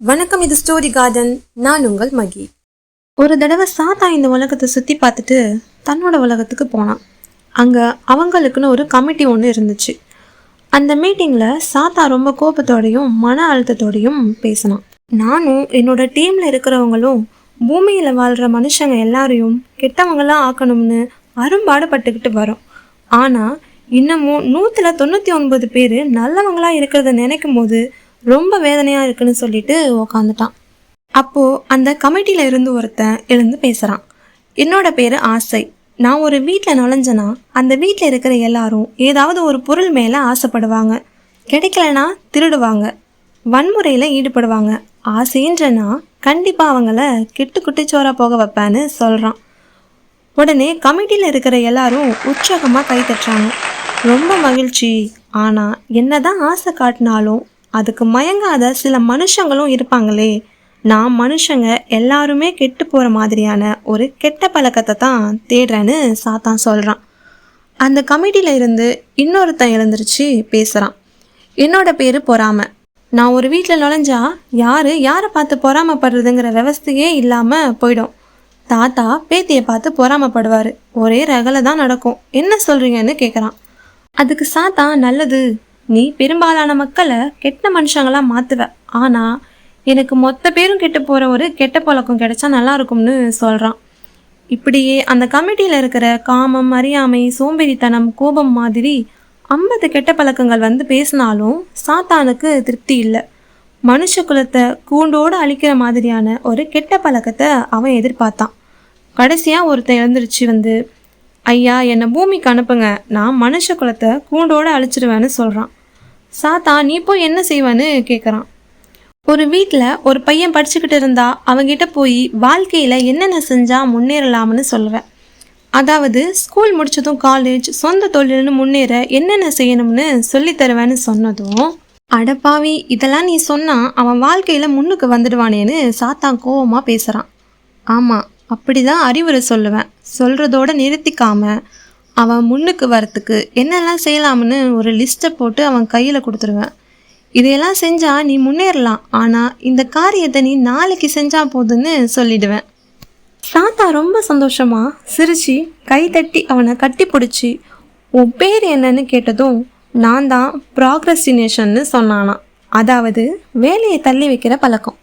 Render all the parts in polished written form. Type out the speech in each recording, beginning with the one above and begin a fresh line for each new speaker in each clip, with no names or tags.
வணக்கம், இது story garden. நான் உங்கள் மகி. ஒரு தடவை சாத்தா இந்த உலகத்தை சுற்றி பார்த்துட்டு தன்னோட உலகத்துக்கு போனான். அங்கே அவங்களுக்குன்னு ஒரு கமிட்டி ஒன்று இருந்துச்சு. அந்த மீட்டிங்கில் சாத்தா ரொம்ப கோபத்தோடையும் மன அழுத்தத்தோடையும் பேசினான். நானும் என்னோட டீமில் இருக்கிறவங்களும் பூமியில் வாழ்கிற மனுஷங்க எல்லாரையும் கெட்டவங்களாம் ஆக்கணும்னு அரும்பாடுபட்டுக்கிட்டு வரோம். ஆனால் இன்னமும் 199 பேர் நல்லவங்களாக இருக்கிறத நினைக்கும் போது ரொம்ப வேதனையாக இருக்குன்னு சொல்லிட்டு உக்காந்துட்டான். அப்போது அந்த கமிட்டியில் இருந்து ஒருத்தன் எழுந்து பேசுகிறான். என்னோட பேர் ஆசை. நான் ஒரு வீட்டில் நுழைஞ்சேன்னா அந்த வீட்டில் இருக்கிற எல்லாரும் ஏதாவது ஒரு பொருள் மேலே ஆசைப்படுவாங்க. கிடைக்கலனா திருடுவாங்க, வன்முறையில் ஈடுபடுவாங்க. ஆசைன்றனா கண்டிப்பாக அவங்கள கெட்டு குட்டிச்சோரா போக வைப்பேன்னு சொல்கிறான். உடனே கமிட்டியில் இருக்கிற எல்லாரும் உற்சாகமாக கை தட்டுறாங்க. ரொம்ப மகிழ்ச்சி. ஆனால் என்னதான் ஆசை காட்டினாலும் அதுக்கு மயங்காத சில மனுஷங்களும் இருப்பாங்களே. நான் மனுஷங்க எல்லாருமே கெட்டு போகிற மாதிரியான ஒரு கெட்ட பழக்கத்தை தான் தேடுறேன்னு சாத்தான் சொல்கிறான். அந்த கமிட்டியில் இருந்து இன்னொருத்தன் எழுந்திருச்சு பேசுகிறான். என்னோட பேர் பொறாமை. நான் ஒரு வீட்டில் நுழைஞ்சா யாரை பார்த்து பொறாமப்படுறதுங்கிற விவஸ்தையே இல்லாமல் போயிடும். தாத்தா பேத்தியை பார்த்து பொறாமப்படுவார். ஒரே ரகலை தான் நடக்கும். என்ன சொல்கிறீங்கன்னு கேட்குறான். அதுக்கு சாத்தா, நல்லது, நீ பெரும்பாலான மக்களை கெட்ட மனுஷங்களாக மாற்றுவ. ஆனால் எனக்கு மொத்த பேரும் கெட்டு போகிற ஒரு கெட்ட பழக்கம் கிடைச்சா நல்லா இருக்கும்னு சொல்கிறான். இப்படியே அந்த கமிட்டியில் இருக்கிற காமம், அறியாமை, சோம்பேறித்தனம், கோபம் மாதிரி 50 கெட்ட பழக்கங்கள் வந்து பேசினாலும் சாத்தானுக்கு திருப்தி இல்லை. மனுஷ குலத்தை கூண்டோடு அழிக்கிற மாதிரியான ஒரு கெட்ட பழக்கத்தை அவன் எதிர்பார்த்தான். கடைசியாக ஒருத்தன் எழுந்திருச்சு வந்து, ஐயா, என்னை பூமிக்கு அனுப்புங்க, நான் மனுஷ குலத்தை கூண்டோடு அழிச்சிடுவேன்னு சொல்கிறான். சாத்தா, நீ போய் என்ன செய்வான்னு கேட்குறான். ஒரு வீட்டில் ஒரு பையன் படிச்சுக்கிட்டு இருந்தா அவங்கிட்ட போய் வாழ்க்கையில் என்னென்ன செஞ்சால் முன்னேறலாம்னு சொல்லுவேன். அதாவது ஸ்கூல் முடித்ததும் காலேஜ், சொந்த தொழில்னு முன்னேற என்னென்ன செய்யணும்னு சொல்லித்தருவேன்னு சொன்னதும், அடப்பாவி, இதெல்லாம் நீ சொன்னால் அவன் வாழ்க்கையில் முன்னுக்கு வந்துடுவானேன்னு சாத்தான் கோவமாக பேசுகிறான். ஆமாம், அப்படி தான் அறிவுரை சொல்லுவேன். சொல்கிறதோட நிறுத்திக்காமல் அவன் முன்னுக்கு வரத்துக்கு என்னெல்லாம் செய்யலாம்னு ஒரு லிஸ்ட்டை போட்டு அவன் கையில் கொடுத்துருவேன். இதையெல்லாம் செஞ்சால் நீ முன்னேறலாம், ஆனால் இந்த காரியத்தை நீ நாளைக்கு செஞ்சால் போதுன்னு சொல்லிடுவேன். சாத்தா ரொம்ப சந்தோஷமாக சிரித்து கை தட்டி அவனை கட்டி பிடிச்சி, உன் பேர் என்னன்னு கேட்டதும் நான் தான் ப்ராக்ரஸ்டினேஷன்னு சொன்னானா. அதாவது வேலையை தள்ளி வைக்கிற பழக்கம்.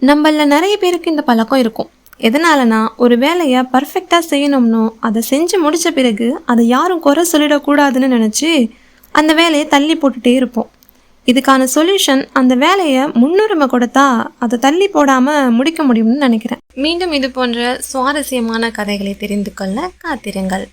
நம்மள நிறைய பேருக்கு இந்த பழக்கம் இருக்கும். எதனாலனா, ஒரு வேலையை பர்ஃபெக்டாக செய்யணும்னோ அதை செஞ்சு முடித்த பிறகு அதை யாரும் குறை சொல்லிடக்கூடாதுன்னு நினச்சி அந்த வேலையை தள்ளி போட்டுகிட்டே இருப்போம். இதுக்கான சொல்யூஷன், அந்த வேலையை முன்னுரிமை கொடுத்தா அதை தள்ளி போடாமல் முடிக்க முடியும்னு நினைக்கிறேன். மீண்டும் இது போன்ற சுவாரஸ்யமான கதைகளை தெரிந்து கொள்ள காத்திருங்கள்.